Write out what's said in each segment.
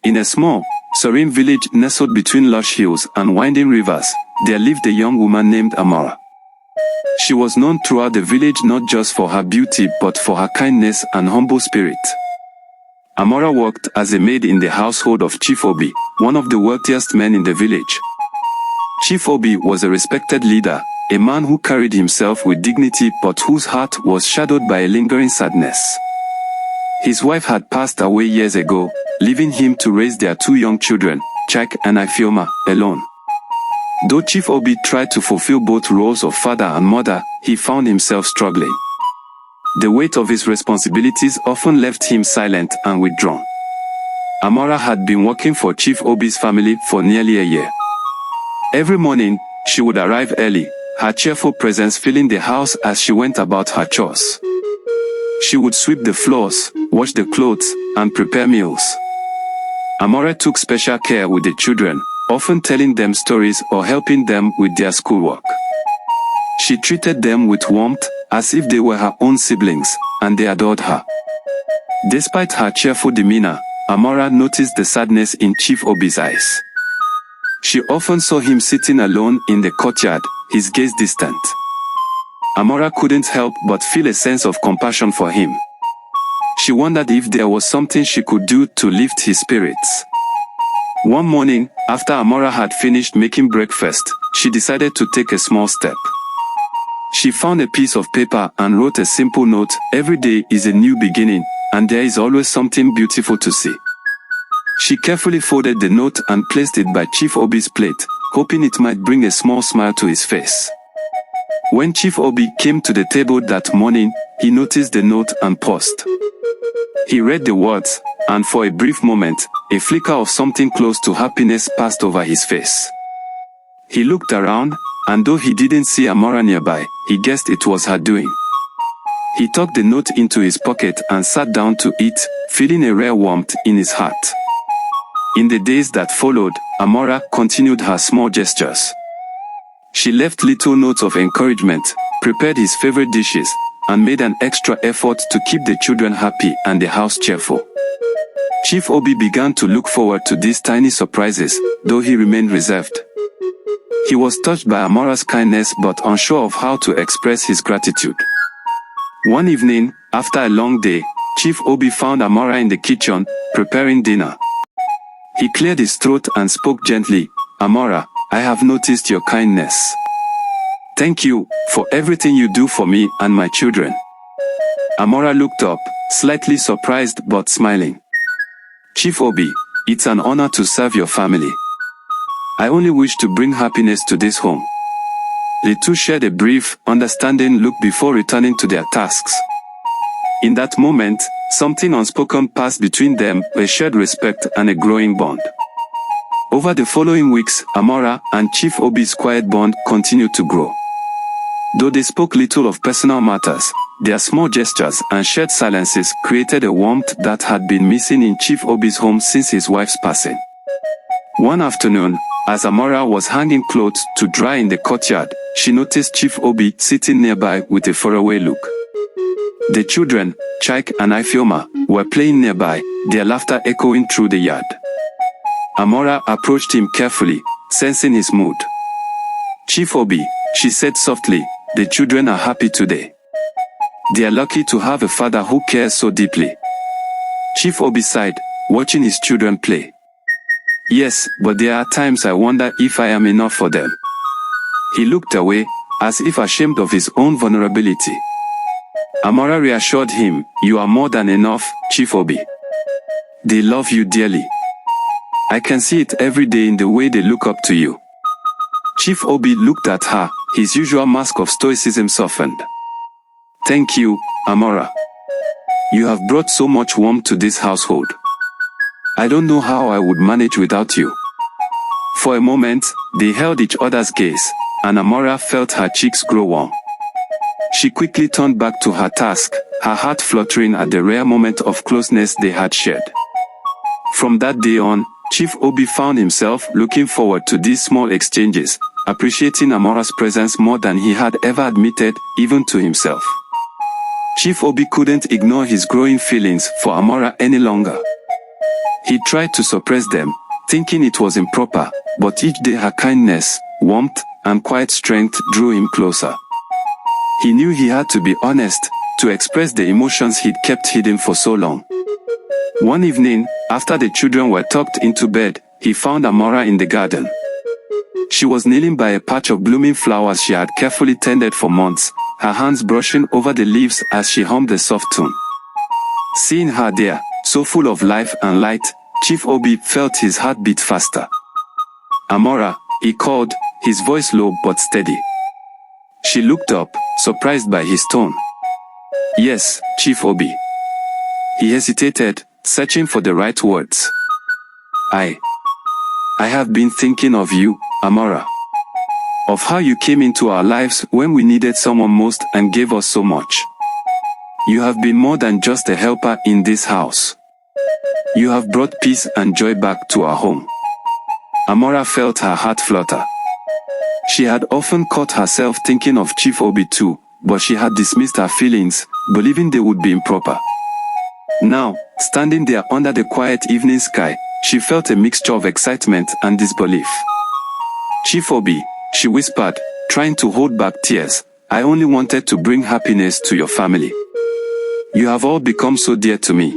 In a small, serene village nestled between lush hills and winding rivers, there lived a young woman named Amaka. She was known throughout the village not just for her beauty but for her kindness and humble spirit. Amaka worked as a maid in the household of Chief Obi, one of the wealthiest men in the village. Chief Obi was a respected leader, a man who carried himself with dignity but whose heart was shadowed by a lingering sadness. His wife had passed away years ago, leaving him to raise their two young children, Charie and Ifeoma, alone. Though Chief Obi tried to fulfill both roles of father and mother, he found himself struggling. The weight of his responsibilities often left him silent and withdrawn. Amaka had been working for Chief Obi's family for nearly a year. Every morning, she would arrive early, her cheerful presence filling the house as she went about her chores. She would sweep the floors, wash the clothes, and prepare meals. Amaka took special care with the children, often telling them stories or helping them with their schoolwork. She treated them with warmth, as if they were her own siblings, and they adored her. Despite her cheerful demeanor, Amaka noticed the sadness in Chief Obi's eyes. She often saw him sitting alone in the courtyard, his gaze distant. Amaka couldn't help but feel a sense of compassion for him. She wondered if there was something she could do to lift his spirits. One morning, after Amaka had finished making breakfast, she decided to take a small step. She found a piece of paper and wrote a simple note: "Every day is a new beginning, and there is always something beautiful to see." She carefully folded the note and placed it by Chief Obi's plate, hoping it might bring a small smile to his face. When Chief Obi came to the table that morning, he noticed the note and paused. He read the words, and for a brief moment, a flicker of something close to happiness passed over his face. He looked around, and though he didn't see Amaka nearby, he guessed it was her doing. He tucked the note into his pocket and sat down to eat, feeling a rare warmth in his heart. In the days that followed, Amaka continued her small gestures. She left little notes of encouragement, prepared his favorite dishes, and made an extra effort to keep the children happy and the house cheerful. Chief Obi began to look forward to these tiny surprises, though he remained reserved. He was touched by Amaka's kindness but unsure of how to express his gratitude. One evening, after a long day, Chief Obi found Amaka in the kitchen, preparing dinner. He cleared his throat and spoke gently. "Amaka, I have noticed your kindness. Thank you for everything you do for me and my children." Amaka looked up, slightly surprised but smiling. "Chief Obi, it's an honor to serve your family. I only wish to bring happiness to this home." The two shared a brief, understanding look before returning to their tasks. In that moment, something unspoken passed between them, a shared respect and a growing bond. Over the following weeks, Amaka and Chief Obi's quiet bond continued to grow. Though they spoke little of personal matters, their small gestures and shared silences created a warmth that had been missing in Chief Obi's home since his wife's passing. One afternoon, as Amaka was hanging clothes to dry in the courtyard, she noticed Chief Obi sitting nearby with a faraway look. The children, Charie and Ifeoma, were playing nearby, their laughter echoing through the yard. Amaka approached him carefully, sensing his mood. "Chief Obi," she said softly, "the children are happy today. They are lucky to have a father who cares so deeply." Chief Obi sighed, watching his children play. "Yes, but there are times I wonder if I am enough for them." He looked away, as if ashamed of his own vulnerability. Amaka reassured him, "You are more than enough, Chief Obi. They love you dearly. I can see it every day in the way they look up to you." Chief Obi looked at her, his usual mask of stoicism softened. "Thank you, Amaka. You have brought so much warmth to this household. I don't know how I would manage without you." For a moment, they held each other's gaze, and Amaka felt her cheeks grow warm. She quickly turned back to her task, her heart fluttering at the rare moment of closeness they had shared. From that day on, Chief Obi found himself looking forward to these small exchanges, appreciating Amaka's presence more than he had ever admitted, even to himself. Chief Obi couldn't ignore his growing feelings for Amaka any longer. He tried to suppress them, thinking it was improper, but each day her kindness, warmth, and quiet strength drew him closer. He knew he had to be honest, to express the emotions he'd kept hidden for so long. One evening, after the children were tucked into bed, he found Amara in the garden. She was kneeling by a patch of blooming flowers she had carefully tended for months, her hands brushing over the leaves as she hummed a soft tune. Seeing her there, so full of life and light, Chief Obi felt his heart beat faster. "Amara," he called, his voice low but steady. She looked up, surprised by his tone. "Yes, Chief Obi." He hesitated, searching for the right words. I have been thinking of you, Amara. Of how you came into our lives when we needed someone most and gave us so much. You have been more than just a helper in this house. You have brought peace and joy back to our home." Amara felt her heart flutter. She had often caught herself thinking of Chief Obi too, but she had dismissed her feelings, believing they would be improper. Now, standing there under the quiet evening sky, she felt a mixture of excitement and disbelief. "Chief Obi," she whispered, trying to hold back tears, "I only wanted to bring happiness to your family. You have all become so dear to me."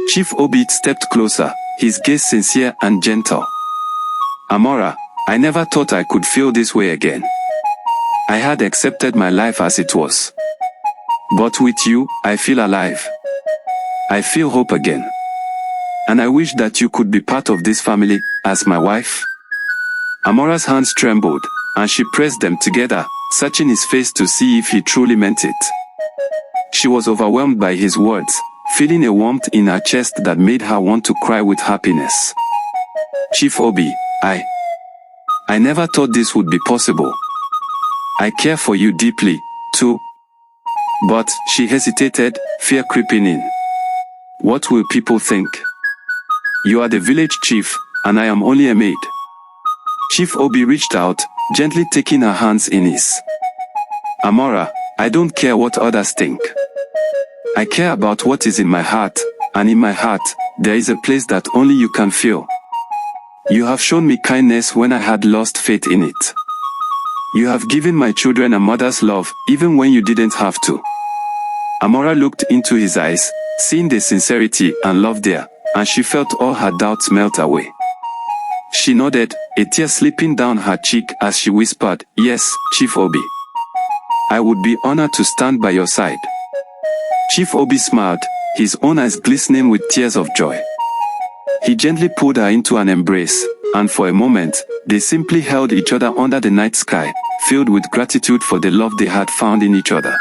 Chief Obi stepped closer, his gaze sincere and gentle. "Amara, I never thought I could feel this way again. I had accepted my life as it was. But with you, I feel alive. I feel hope again. And I wish that you could be part of this family, as my wife." Amara's hands trembled, and she pressed them together, searching his face to see if he truly meant it. She was overwhelmed by his words, feeling a warmth in her chest that made her want to cry with happiness. "Chief Obi, I never thought this would be possible. I care for you deeply, too." But she hesitated, fear creeping in. "What will people think? You are the village chief, and I am only a maid." Chief Obi reached out, gently taking her hands in his. "Amara, I don't care what others think. I care about what is in my heart, and in my heart, there is a place that only you can feel. You have shown me kindness when I had lost faith in it. You have given my children a mother's love, even when you didn't have to." Amara looked into his eyes, seeing the sincerity and love there, and she felt all her doubts melt away. She nodded, a tear slipping down her cheek as she whispered, "Yes, Chief Obi. I would be honored to stand by your side." Chief Obi smiled, his own eyes glistening with tears of joy. He gently pulled her into an embrace, and for a moment, they simply held each other under the night sky, filled with gratitude for the love they had found in each other.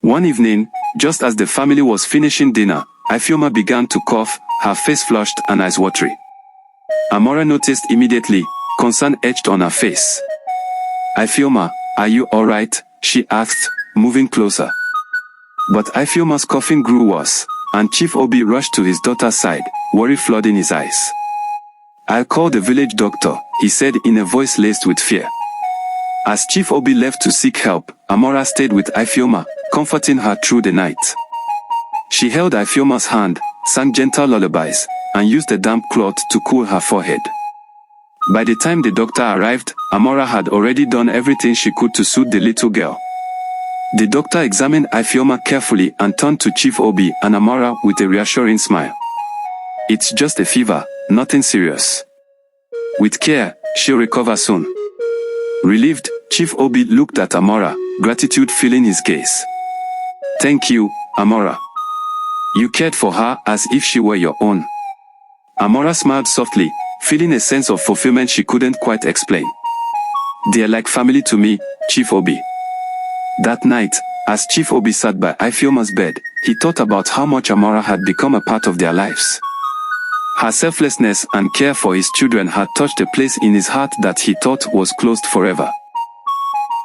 One evening, just as the family was finishing dinner, Ifeoma began to cough, her face flushed and eyes watery. Amara noticed immediately, concern etched on her face. "Ifeoma, are you alright?" she asked, moving closer. But Ifeoma's coughing grew worse, and Chief Obi rushed to his daughter's side, worry flooding his eyes. "I'll call the village doctor," he said in a voice laced with fear. As Chief Obi left to seek help, Amara stayed with Ifeoma, comforting her through the night. She held Ifeoma's hand, sang gentle lullabies, and used a damp cloth to cool her forehead. By the time the doctor arrived, Amara had already done everything she could to soothe the little girl. The doctor examined Ifeoma carefully and turned to Chief Obi and Amara with a reassuring smile. "It's just a fever, nothing serious. With care, she'll recover soon." Relieved, Chief Obi looked at Amara, gratitude filling his gaze. "Thank you, Amara. You cared for her as if she were your own." Amara smiled softly, feeling a sense of fulfillment she couldn't quite explain. "They're like family to me, Chief Obi." That night, as Chief Obi sat by Ifeoma's bed, he thought about how much Amara had become a part of their lives. Her selflessness and care for his children had touched a place in his heart that he thought was closed forever.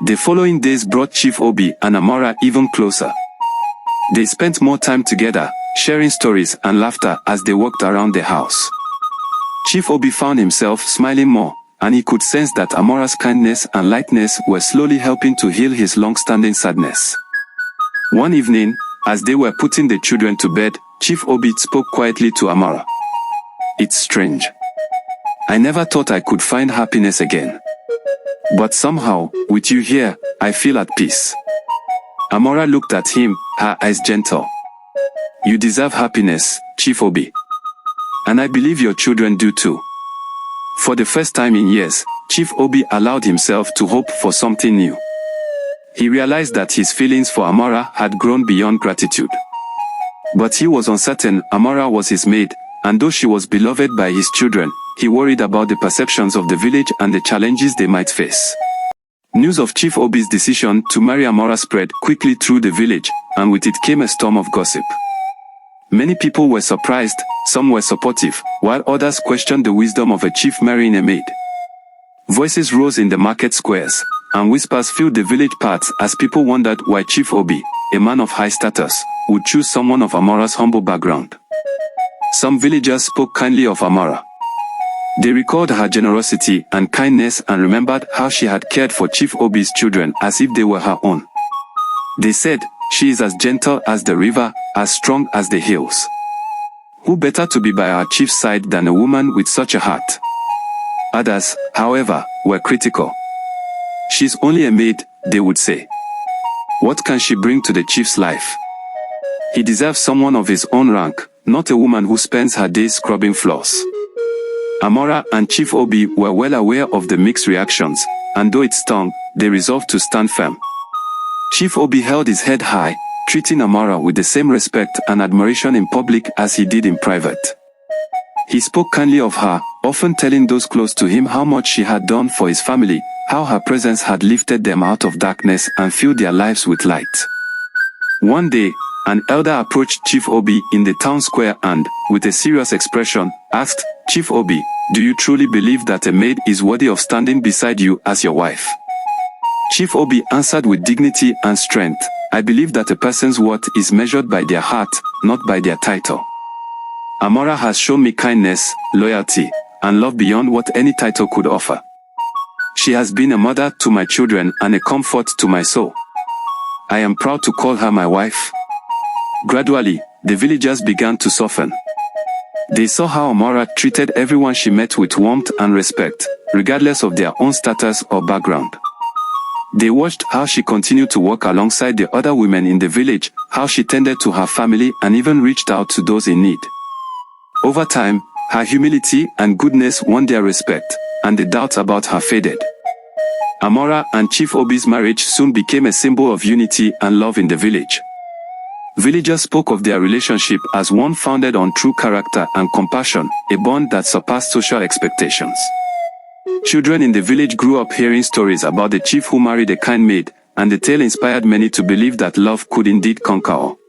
The following days brought Chief Obi and Amara even closer. They spent more time together, sharing stories and laughter as they walked around the house. Chief Obi found himself smiling more, and he could sense that Amara's kindness and lightness were slowly helping to heal his long-standing sadness. One evening, as they were putting the children to bed, Chief Obi spoke quietly to Amara. It's strange. I never thought I could find happiness again. But somehow, with you here, I feel at peace. Amara looked at him, her eyes gentle. You deserve happiness, Chief Obi. And I believe your children do too. For the first time in years, Chief Obi allowed himself to hope for something new. He realized that his feelings for Amara had grown beyond gratitude. But he was uncertain. Amara was his maid, and though she was beloved by his children, he worried about the perceptions of the village and the challenges they might face. News of Chief Obi's decision to marry Amara spread quickly through the village, and with it came a storm of gossip. Many people were surprised, some were supportive, while others questioned the wisdom of a chief marrying a maid. Voices rose in the market squares, and whispers filled the village paths as people wondered why Chief Obi, a man of high status, would choose someone of Amara's humble background. Some villagers spoke kindly of Amara. They recalled her generosity and kindness and remembered how she had cared for Chief Obi's children as if they were her own. They said, she is as gentle as the river, as strong as the hills. Who better to be by our chief's side than a woman with such a heart? Others, however, were critical. She's only a maid, they would say. What can she bring to the chief's life? He deserves someone of his own rank, not a woman who spends her days scrubbing floors. Amara and Chief Obi were well aware of the mixed reactions, and though it stung, they resolved to stand firm. Chief Obi held his head high, treating Amara with the same respect and admiration in public as he did in private. He spoke kindly of her, often telling those close to him how much she had done for his family, how her presence had lifted them out of darkness and filled their lives with light. One day, an elder approached Chief Obi in the town square and, with a serious expression, asked, Chief Obi, do you truly believe that a maid is worthy of standing beside you as your wife? Chief Obi answered with dignity and strength, I believe that a person's worth is measured by their heart, not by their title. Amara has shown me kindness, loyalty, and love beyond what any title could offer. She has been a mother to my children and a comfort to my soul. I am proud to call her my wife. Gradually, the villagers began to soften. They saw how Amara treated everyone she met with warmth and respect, regardless of their own status or background. They watched how she continued to work alongside the other women in the village, how she tended to her family and even reached out to those in need. Over time, her humility and goodness won their respect, and the doubts about her faded. Amara and Chief Obi's marriage soon became a symbol of unity and love in the village. Villagers spoke of their relationship as one founded on true character and compassion, a bond that surpassed social expectations. Children in the village grew up hearing stories about the chief who married a kind maid, and the tale inspired many to believe that love could indeed conquer all.